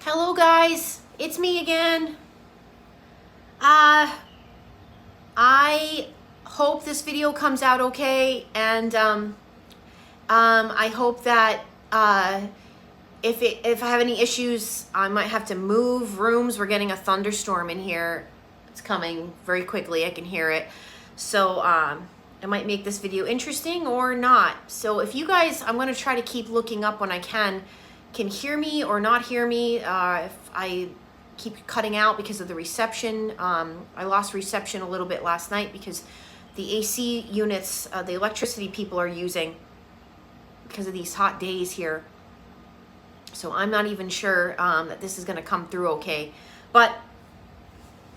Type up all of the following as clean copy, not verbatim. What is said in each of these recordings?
Hello guys, it's me again. I hope this video comes out okay, and I hope that if I have any issues, I might have to move rooms. We're getting a thunderstorm in here. It's coming very quickly. I can hear it. So I might make this video interesting or not. So if you guys, I'm going to try to keep looking up when I can hear me or not hear me. If I keep cutting out because of the reception. I lost reception a little bit last night because the AC units, the electricity people are using because of these hot days here. So I'm not even sure that this is going to come through okay. But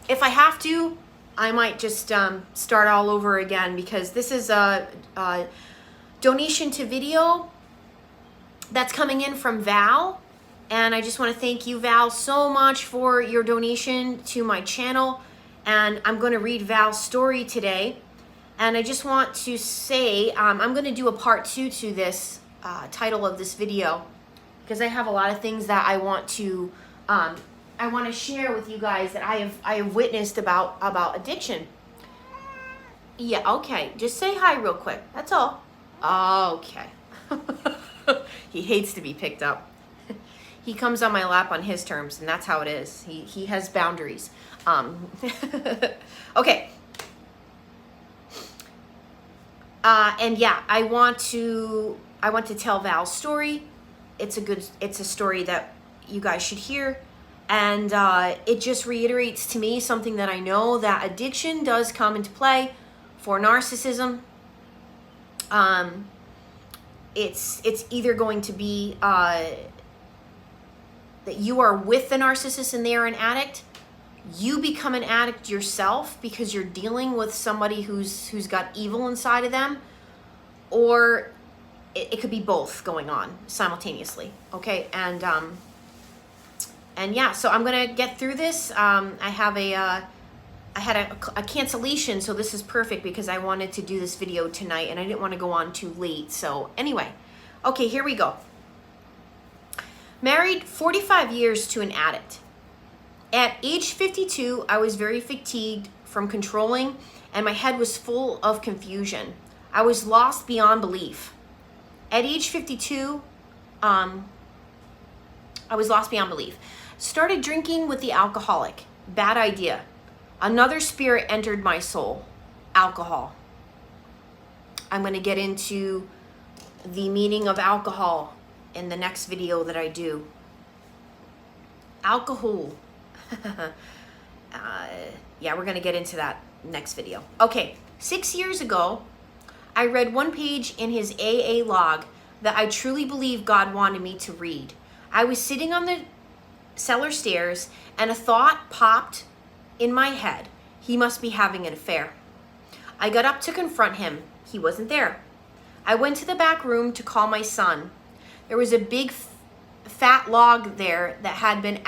if I have to, I might just start all over again, because this is a donation to video that's coming in from Val. And I just want to thank you, Val, so much for your donation to my channel. And I'm going to read Val's story today. And I just want to say I'm going to do a part 2 to this title of this video, because I have a lot of things that I want to share with you guys that I have witnessed about addiction. Yeah, okay. Just say hi real quick. That's all. Okay. He hates to be picked up. He comes on my lap on his terms, and that's how it is. He has boundaries. Okay. And yeah, I want to tell Val's story. It's a story that you guys should hear. And it just reiterates to me something that I know, that addiction does come into play for narcissism. It's either going to be that you are with the narcissist and they are an addict. You become an addict yourself because you're dealing with somebody who's got evil inside of them, or it could be both going on simultaneously. Okay, and yeah, so I'm gonna get through this. I had a cancellation, so this is perfect because I wanted to do this video tonight and I didn't want to go on too late. So anyway, okay, here we go. Married 45 years to an addict. At age 52, I was very fatigued from controlling, and my head was full of confusion. I was lost beyond belief. At age 52, I was lost beyond belief. Started drinking with the alcoholic. Bad idea. Another spirit entered my soul. Alcohol. I'm going to get into the meaning of alcohol in the next video that I do. Alcohol. Yeah, we're going to get into that next video. Okay, 6 years ago, I read one page in his AA log that I truly believe God wanted me to read. I was sitting on the cellar stairs and a thought popped in my head. He must be having an affair. I got up to confront him. He wasn't there. I went to the back room to call my son. There was a big fat log there that had been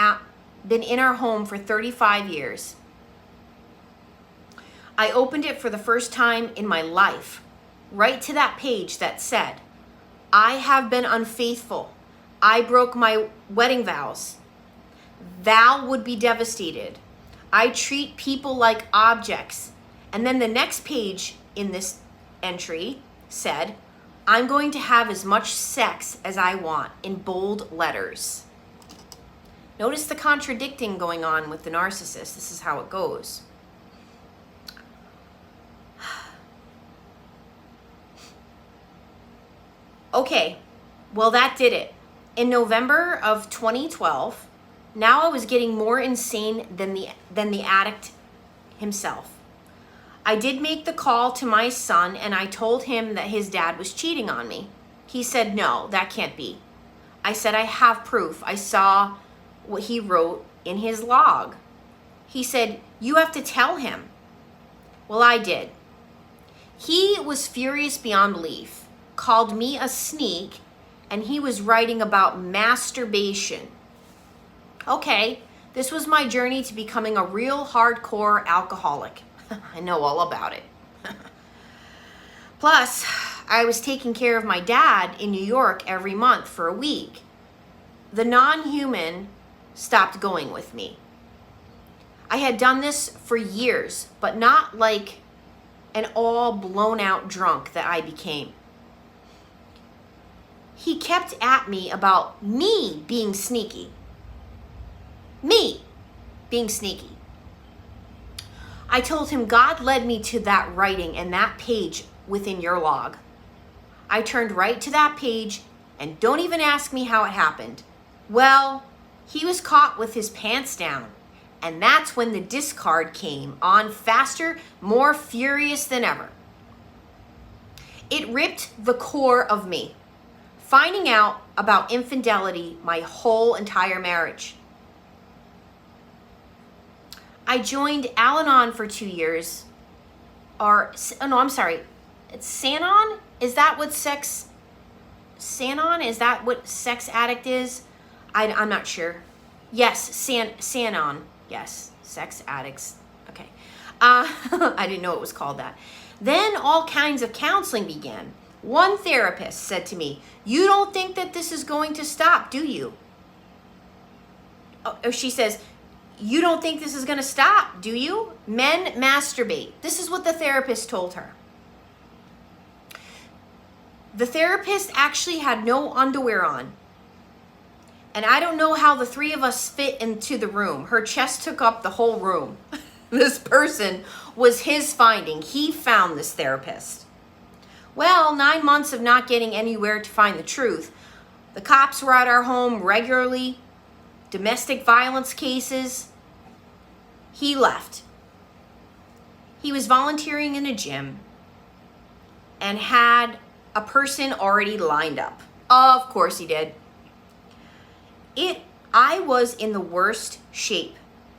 in our home for 35 years. I opened it for the first time in my life, right to that page that said, I have been unfaithful. I broke my wedding vows. Val would be devastated. I treat people like objects. And then the next page in this entry said, I'm going to have as much sex as I want, in bold letters. Notice the contradicting going on with the narcissist. This is how it goes. Okay, well, that did it. In November of 2012, now I was getting more insane than the addict himself. I did make the call to my son, and I told him that his dad was cheating on me. He said, no, that can't be. I said, I have proof. I saw what he wrote in his log. He said, you have to tell him. Well, I did. He was furious beyond belief, called me a sneak, and he was writing about masturbation. Okay, this was my journey to becoming a real hardcore alcoholic. I know all about it. Plus, I was taking care of my dad in New York every month for a week. The non-human stopped going with me. I had done this for years, but not like an all blown out drunk that I became. He kept at me about me being sneaky. Me being sneaky. I told him God led me to that writing and that page within your log. I turned right to that page, and don't even ask me how it happened. Well, he was caught with his pants down, and that's when the discard came on faster, more furious than ever. It ripped the core of me, finding out about infidelity my whole entire marriage. I joined Al-Anon for 2 years. It's Sanon? Is that what Sanon? Is that what sex addict is? I'm not sure. Yes, Sanon. Yes, sex addicts. Okay. I didn't know it was called that. Then all kinds of counseling began. One therapist said to me, "You don't think that this is going to stop, do you?" Oh, she says, "You don't think this is going to stop, do you? Men masturbate." This is what the therapist told her. The therapist actually had no underwear on. And I don't know how the three of us fit into the room. Her chest took up the whole room. This person was his finding. He found this therapist. Well, 9 months of not getting anywhere to find the truth. The cops were at our home regularly. Domestic violence cases. He left. He was volunteering in a gym and had a person already lined up. Of course he did. I was in the worst shape.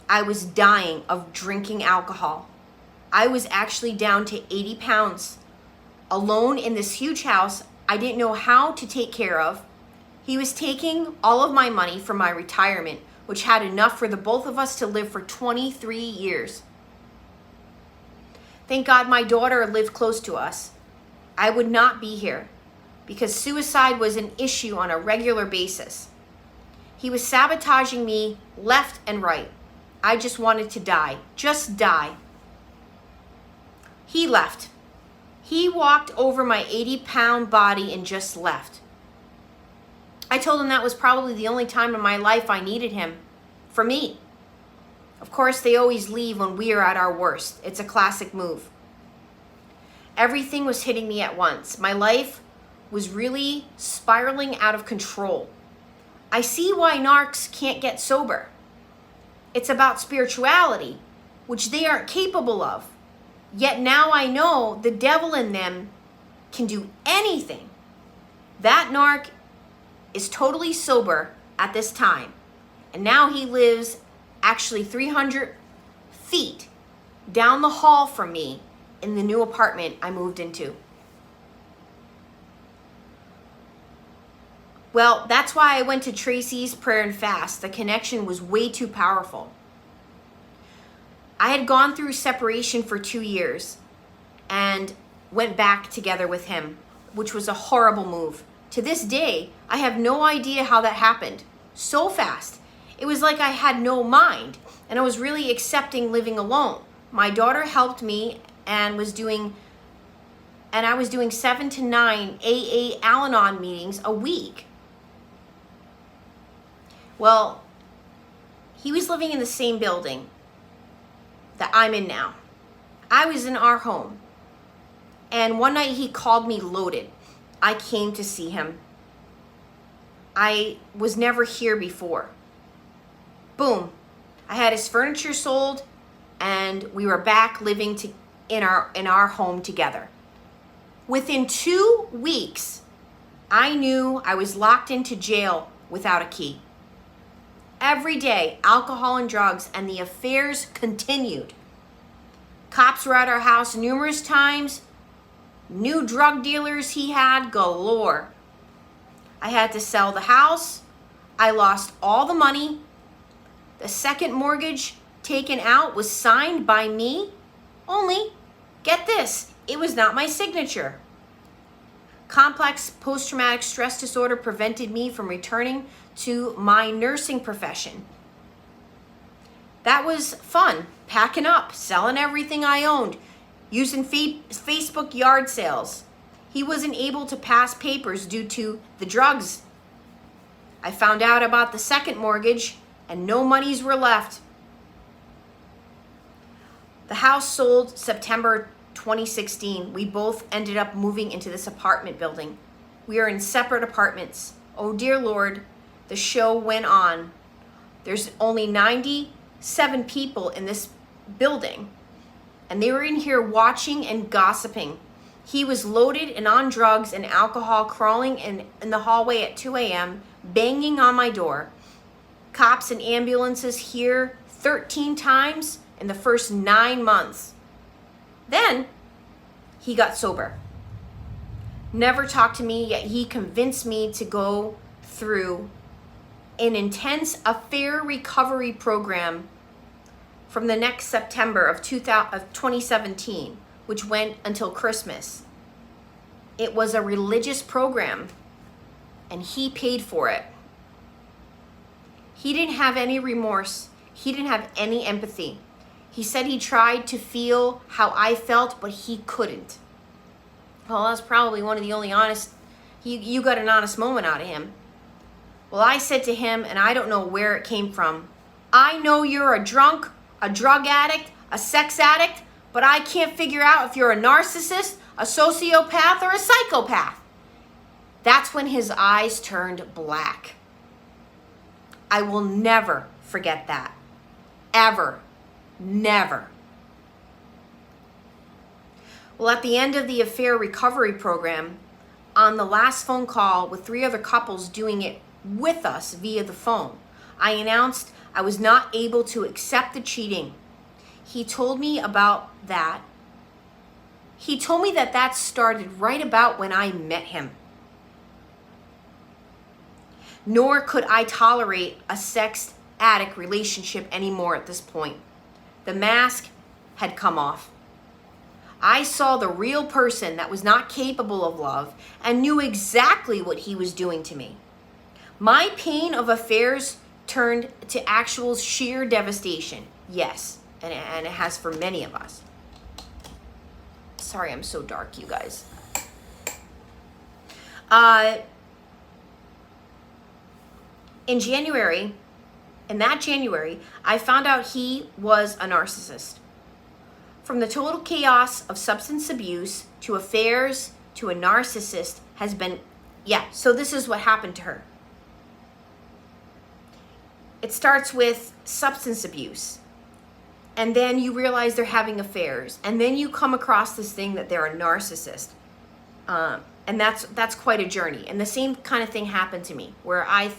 I was dying of drinking alcohol. I was actually down to 80 pounds. Alone in this huge house I didn't know how to take care of. He was taking all of my money from my retirement, which had enough for the both of us to live for 23 years. Thank God my daughter lived close to us. I would not be here because suicide was an issue on a regular basis. He was sabotaging me left and right. I just wanted to die. Just die. He left. He walked over my 80-pound body and just left. I told him that was probably the only time in my life I needed him. For me. Of course, they always leave when we are at our worst. It's a classic move. Everything was hitting me at once. My life was really spiraling out of control. I see why narcs can't get sober. It's about spirituality, which they aren't capable of. Yet now I know the devil in them can do anything. That narc is totally sober at this time. And now he lives actually 300 feet down the hall from me in the new apartment I moved into. Well, that's why I went to Tracy's prayer and fast. The connection was way too powerful. I had gone through separation for 2 years and went back together with him, which was a horrible move. To this day, I have no idea how that happened. So fast. It was like I had no mind, and I was really accepting living alone. My daughter helped me and I was doing 7 to 9 AA Al-Anon meetings a week. Well, he was living in the same building that I'm in now. I was in our home. And one night he called me loaded. I came to see him. I was never here before. Boom. I had his furniture sold and we were back living in our home together. Within 2 weeks, I knew I was locked into jail without a key. Every day, alcohol and drugs, and the affairs continued. Cops were at our house numerous times. New drug dealers he had galore. I had to sell the house. I lost all the money. The second mortgage taken out was signed by me. Only, get this, it was not my signature. Complex post-traumatic stress disorder prevented me from returning to my nursing profession. That was fun. Packing up, selling everything I owned, using Facebook yard sales. He wasn't able to pass papers due to the drugs. I found out about the second mortgage and no monies were left. The house sold September 2016. We both ended up moving into this apartment building. We are in separate apartments. Oh dear Lord, the show went on. There's only 97 people in this building, and they were in here watching and gossiping. He was loaded and on drugs and alcohol, crawling in the hallway at 2 a.m., banging on my door. Cops and ambulances here 13 times in the first 9 months. Then he got sober. Never talked to me, yet he convinced me to go through an intense affair recovery program from the next September of 2017, which went until Christmas. It was a religious program, and he paid for it. He didn't have any remorse. He didn't have any empathy. He said he tried to feel how I felt, but he couldn't. Well, that's probably one of the only honest, you got an honest moment out of him. Well, I said to him, and I don't know where it came from, I know you're a drunk, a drug addict, a sex addict, but I can't figure out if you're a narcissist, a sociopath, or a psychopath. That's when his eyes turned black. I will never forget that. Ever. Never. Well, at the end of the affair recovery program, on the last phone call with 3 other couples doing it with us via the phone, I announced I was not able to accept the cheating. He told me about that. He told me that that started right about when I met him. Nor could I tolerate a sex addict relationship anymore at this point. The mask had come off. I saw the real person that was not capable of love and knew exactly what he was doing to me. My pain of affairs turned to actual sheer devastation. Yes, and it has for many of us. Sorry, I'm so dark, you guys. In that January, I found out he was a narcissist. From the total chaos of substance abuse to affairs to a narcissist has been, so this is what happened to her. It starts with substance abuse, and then you realize they're having affairs, and then you come across this thing that they're a narcissist, and that's quite a journey. And the same kind of thing happened to me, where I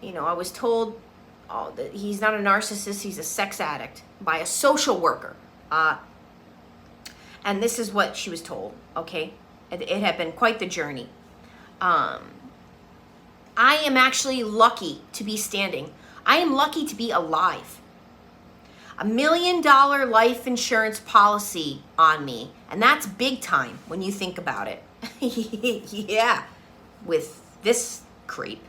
was told, that he's not a narcissist, he's a sex addict by a social worker, and this is what she was told. Okay, it had been quite the journey. I am actually lucky to be standing. I am lucky to be alive. $1 million life insurance policy on me, and that's big time when you think about it. Yeah, with this creep.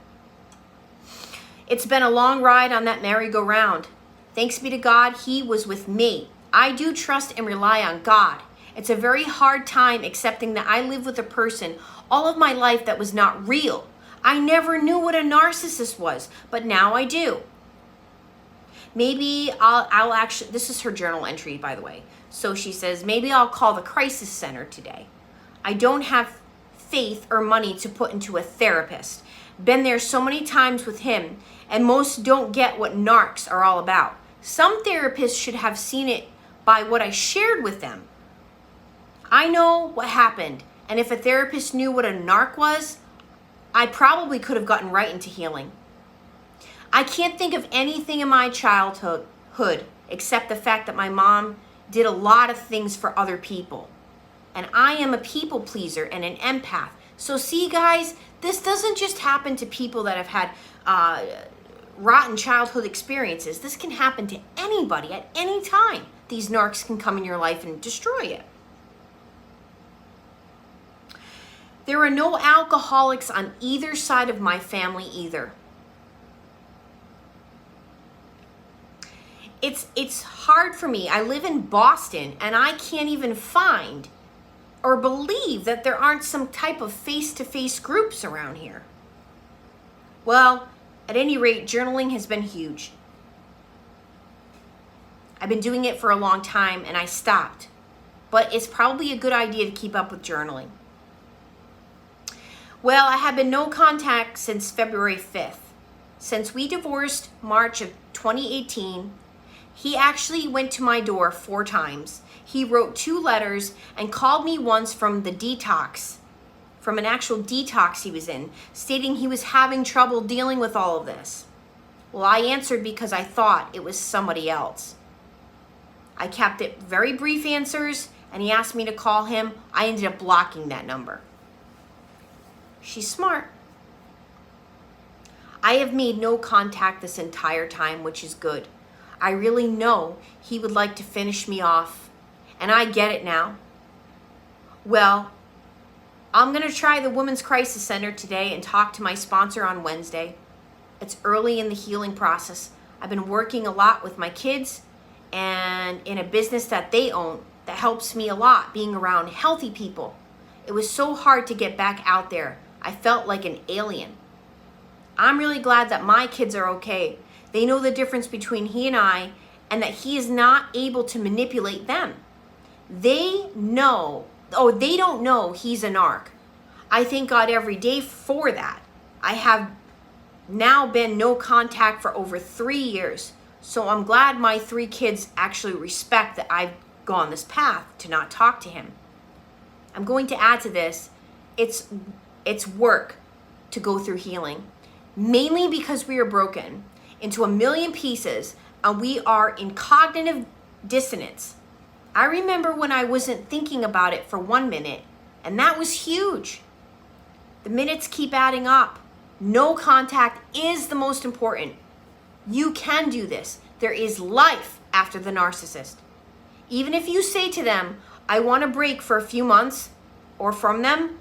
It's been a long ride on that merry-go-round. Thanks be to God, he was with me. I do trust and rely on God. It's a very hard time accepting that I lived with a person all of my life that was not real. I never knew what a narcissist was, but now I do. Maybe I'll actually, this is her journal entry, by the way. So she says, maybe I'll call the crisis center today. I don't have faith or money to put into a therapist. Been there so many times with him, and most don't get what narcs are all about. Some therapists should have seen it by what I shared with them. I know what happened, and if a therapist knew what a narc was, I probably could have gotten right into healing. I can't think of anything in my childhood except the fact that my mom did a lot of things for other people. And I am a people pleaser and an empath. So see, guys, this doesn't just happen to people that have had rotten childhood experiences. This can happen to anybody at any time. These narcs can come in your life and destroy it. There are no alcoholics on either side of my family either. it's hard for me. I live in Boston and I can't even find or believe that there aren't some type of face-to-face groups around here. Well, at any rate, journaling has been huge. I've been doing it for a long time and I stopped, but it's probably a good idea to keep up with journaling. Well, I have been no contact since February 5th. Since we divorced March of 2018, he actually went to my door 4 times. He wrote 2 letters and called me once from the detox, from an actual detox he was in, stating he was having trouble dealing with all of this. Well, I answered because I thought it was somebody else. I kept it very brief answers, and he asked me to call him. I ended up blocking that number. She's smart. I have made no contact this entire time, which is good. I really know he would like to finish me off, and I get it now. Well, I'm going to try the Women's Crisis Center today and talk to my sponsor on Wednesday. It's early in the healing process. I've been working a lot with my kids and in a business that they own that helps me a lot, being around healthy people. It was so hard to get back out there. I felt like an alien. I'm really glad that my kids are okay. They know the difference between he and I, and that he is not able to manipulate them. They know, they don't know he's a narc. I thank God every day for that. I have now been no contact for over 3 years. So I'm glad my 3 kids actually respect that I've gone this path to not talk to him. I'm going to add to this, it's work to go through healing, mainly because we are broken into a million pieces and we are in cognitive dissonance. I remember when I wasn't thinking about it for 1 minute, and that was huge. The minutes keep adding up. No contact is the most important. You can do this. There is life after the narcissist. Even if you say to them, I want a break for a few months, or from them,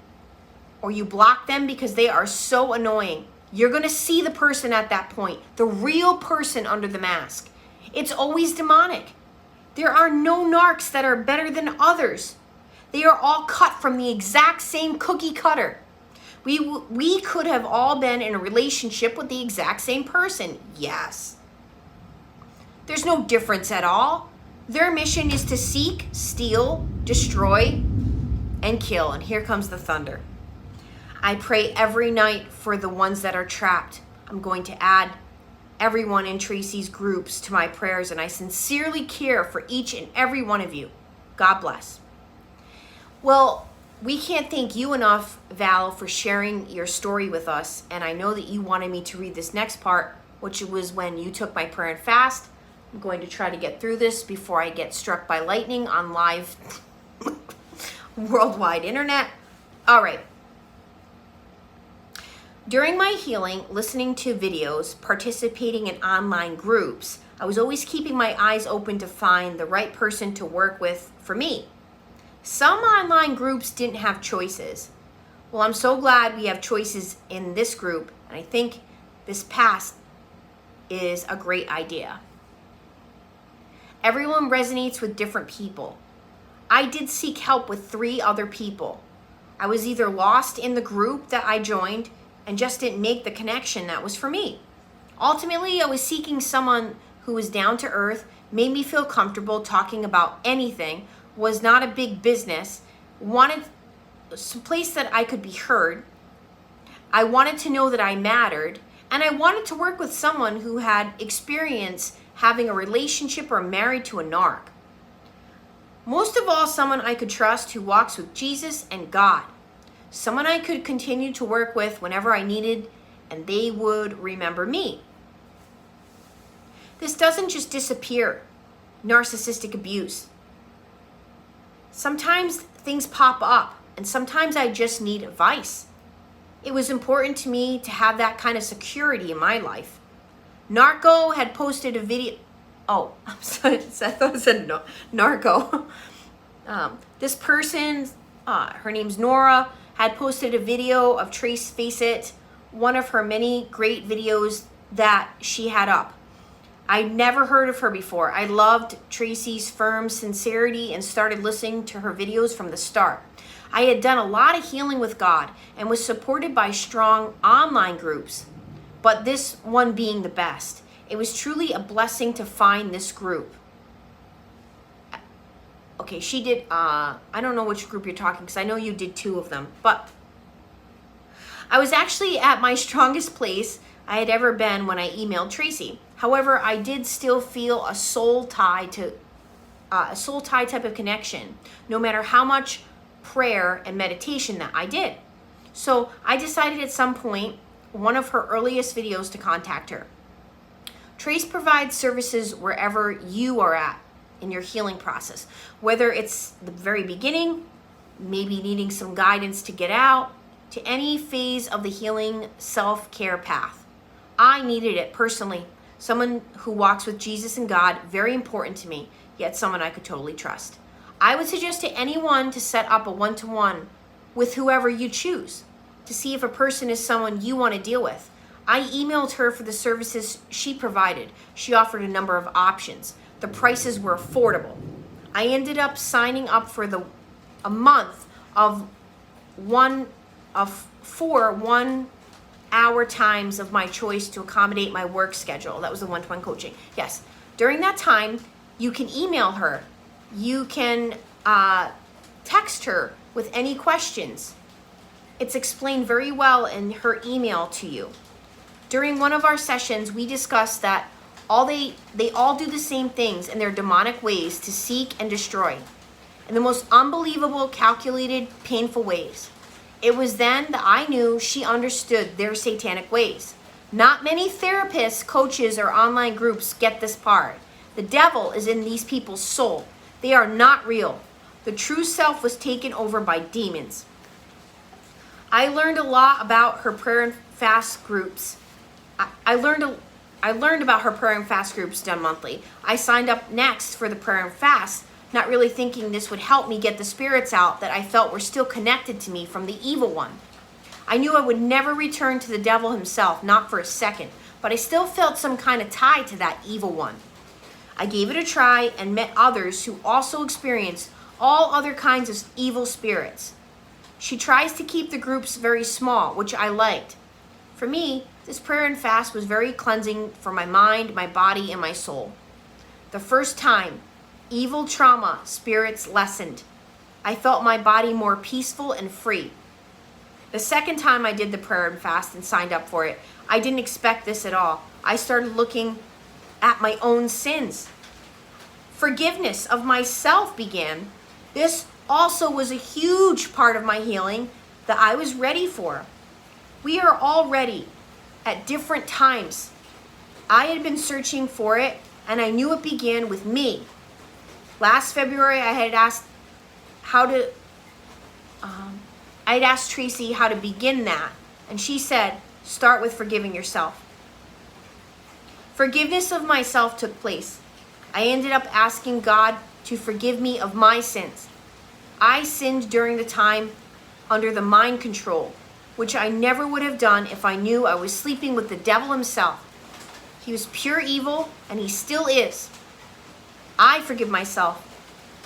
or you block them because they are so annoying, you're going to see the person at that point, the real person under the mask. It's always demonic. There are no narcs that are better than others. They are all cut from the exact same cookie cutter. We could have all been in a relationship with the exact same person. Yes. There's no difference at all. Their mission is to seek, steal, destroy, and kill. And here comes the thunder. I pray every night for the ones that are trapped. I'm going to add everyone in Tracy's groups to my prayers, and I sincerely care for each and every one of you. God bless. Well, we can't thank you enough, Val, for sharing your story with us. And I know that you wanted me to read this next part, which was when you took my prayer and fast. I'm going to try to get through this before I get struck by lightning on live worldwide internet. All right. During my healing, listening to videos, participating in online groups, I was always keeping my eyes open to find the right person to work with for me. Some online groups didn't have choices. Well, I'm so glad we have choices in this group, and I think this path is a great idea. Everyone resonates with different people. I did seek help with 3 other people. I was either lost in the group that I joined and just didn't make the connection that was for me. Ultimately, I was seeking someone who was down to earth, made me feel comfortable talking about anything, was not a big business, wanted some place that I could be heard. I wanted to know that I mattered, and I wanted to work with someone who had experience having a relationship or married to a narc. Most of all, someone I could trust who walks with Jesus and God. Someone I could continue to work with whenever I needed, and they would remember me. This doesn't just disappear, narcissistic abuse. Sometimes things pop up, and sometimes I just need advice. It was important to me to have that kind of security in my life. Narco had posted a video. Oh, I'm sorry, I thought it said no, Narco. This person, her name's Nora, had posted a video of Tracefaceit, one of her many great videos that she had up. I'd never heard of her before. I loved Tracy's firm sincerity and started listening to her videos from the start. I had done a lot of healing with God and was supported by strong online groups, but this one being the best. It was truly a blessing to find this group. Okay, she did, I don't know which group you're talking, because I know you did 2 of them, but I was actually at my strongest place I had ever been when I emailed Tracy. However, I did still feel a soul tie type of connection, no matter how much prayer and meditation that I did. So I decided at some point, one of her earliest videos, to contact her. Trace provides services wherever you are at in your healing process, whether it's the very beginning, maybe needing some guidance to get out, to any phase of the healing self-care path. I needed it personally. Someone who walks with Jesus and God, very important to me, yet someone I could totally trust. I would suggest to anyone to set up a one-to-one with whoever you choose to see if a person is someone you want to deal with. I emailed her for the services she provided. She offered a number of options. The prices were affordable. I ended up signing up for a month of 4 1-hour times of my choice to accommodate my work schedule. That was the one-to-one coaching. Yes. During that time, you can email her. You can text her with any questions. It's explained very well in her email to you. During one of our sessions, we discussed that they all do the same things in their demonic ways to seek and destroy, in the most unbelievable, calculated, painful ways. It was then that I knew she understood their satanic ways. Not many therapists, coaches, or online groups get this part. The devil is in these people's soul. They are not real. The true self was taken over by demons. I learned a lot about her prayer and fast groups. I learned about her prayer and fast groups done monthly. I signed up next for the prayer and fast, not really thinking this would help me get the spirits out that I felt were still connected to me from the evil one. I knew I would never return to the devil himself, not for a second, but I still felt some kind of tie to that evil one. I gave it a try and met others who also experienced all other kinds of evil spirits. She tries to keep the groups very small, which I liked. For me, this prayer and fast was very cleansing for my mind, my body, and my soul. The first time, evil trauma spirits lessened. I felt my body more peaceful and free. The second time I did the prayer and fast and signed up for it, I didn't expect this at all. I started looking at my own sins. Forgiveness of myself began. This also was a huge part of my healing that I was ready for. We are all ready at different times. I had been searching for it, and I knew it began with me. Last February, I had asked Tracy how to begin that, and she said, start with forgiving yourself. Forgiveness of myself took place. I ended up asking God to forgive me of my sins. I sinned during the time under the mind control, which I never would have done if I knew I was sleeping with the devil himself. He was pure evil, and he still is. I forgive myself.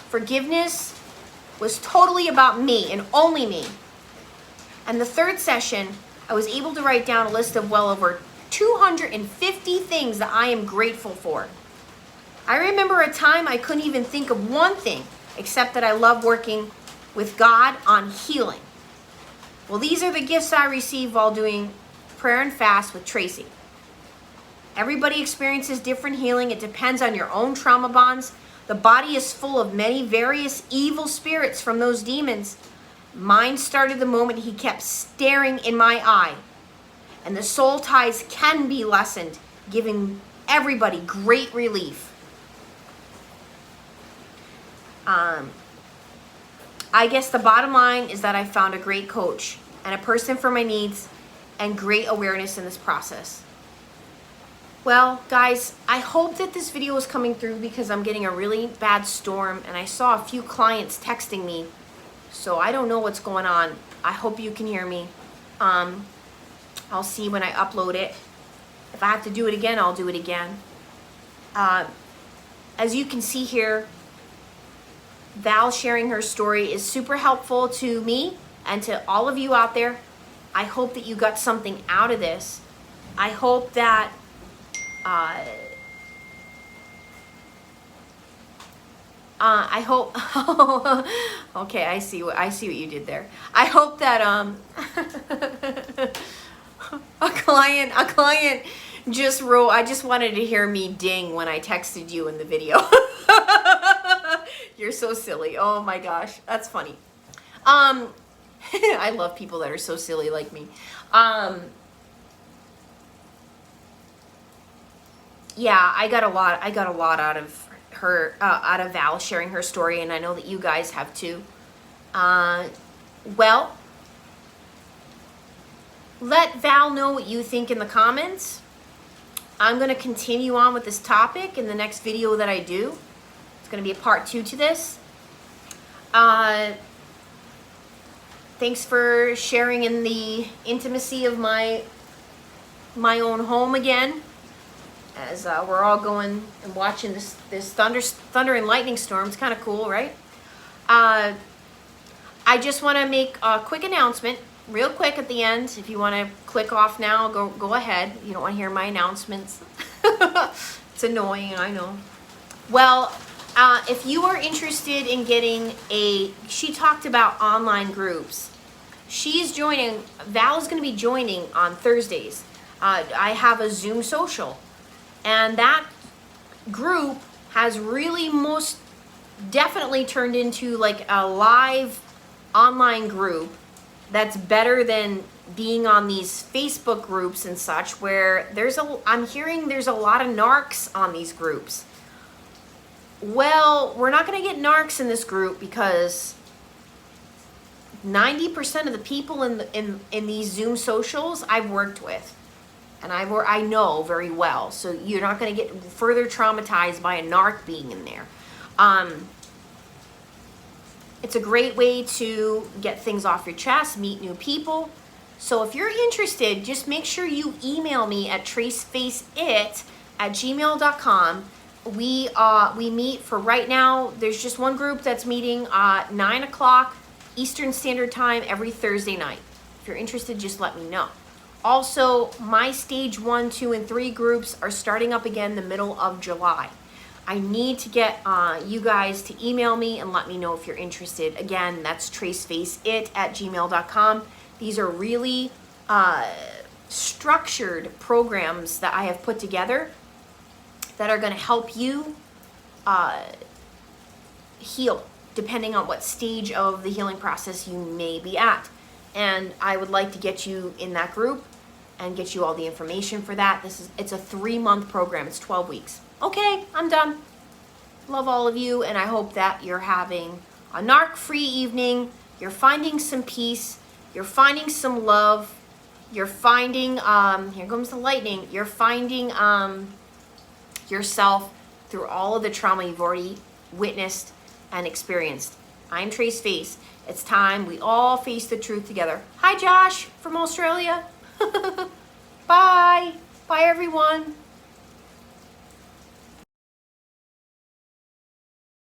Forgiveness was totally about me and only me. And the third session, I was able to write down a list of well over 250 things that I am grateful for. I remember a time I couldn't even think of one thing except that I love working with God on healing. Well, these are the gifts I received while doing prayer and fast with Tracy. Everybody experiences different healing. It depends on your own trauma bonds. The body is full of many various evil spirits from those demons. Mine started the moment he kept staring in my eye. And the soul ties can be lessened, giving everybody great relief. I guess the bottom line is that I found a great coach and a person for my needs and great awareness in this process. Well, guys, I hope that this video is coming through because I'm getting a really bad storm and I saw a few clients texting me. So I don't know what's going on. I hope you can hear me. I'll see when I upload it. If I have to do it again, I'll do it again. As you can see here, Val sharing her story is super helpful to me and to all of you out there. I hope that you got something out of this. I hope that I hope okay, I see what you did there. I hope that a client just wrote, I just wanted to hear me ding when I texted you in the video. You're so silly. Oh my gosh, that's funny. I love people that are so silly like me. Yeah, I got a lot out of her, out of Val sharing her story, and I know that you guys have too. Well, let Val know what you think in the comments. I'm going to continue on with this topic in the next video that I do. It's going to be a part 2 to this. Thanks for sharing in the intimacy of my own home again, as we're all going and watching this thunder and lightning storm. It's kind of cool, right? I just want to make a quick announcement, real quick at the end. If you want to click off now, go ahead. You don't want to hear my announcements. It's annoying, I know. Well, if you are interested in getting she talked about online groups. She's joining, Val's going to be joining on Thursdays. I have a Zoom social, and that group has really most definitely turned into like a live online group that's better than being on these Facebook groups and such, where I'm hearing there's a lot of narcs on these groups. Well, we're not going to get narcs in this group because 90% of the people in these Zoom socials I've worked with, and I know very well. So you're not going to get further traumatized by a narc being in there. It's a great way to get things off your chest, meet new people. So if you're interested, just make sure you email me at tracefaceit@gmail.com. We meet for right now. There's just one group that's meeting 9 o'clock Eastern Standard Time every Thursday night. If you're interested, just let me know. Also, my stage 1, 2, and 3 groups are starting up again the middle of July. I need to get you guys to email me and let me know if you're interested. Again, that's tracefaceit@gmail.com. These are really structured programs that I have put together that are going to help you heal, depending on what stage of the healing process you may be at. And I would like to get you in that group and get you all the information for that. It's a 3-month program. It's 12 weeks. Okay, I'm done. Love all of you, and I hope that you're having a narc-free evening. You're finding some peace. You're finding some love. You're finding, here comes the lightning. You're finding yourself through all of the trauma you've already witnessed and experienced. I'm Trace Face. It's time we all face the truth together. Hi, Josh from Australia. Bye. Bye, everyone.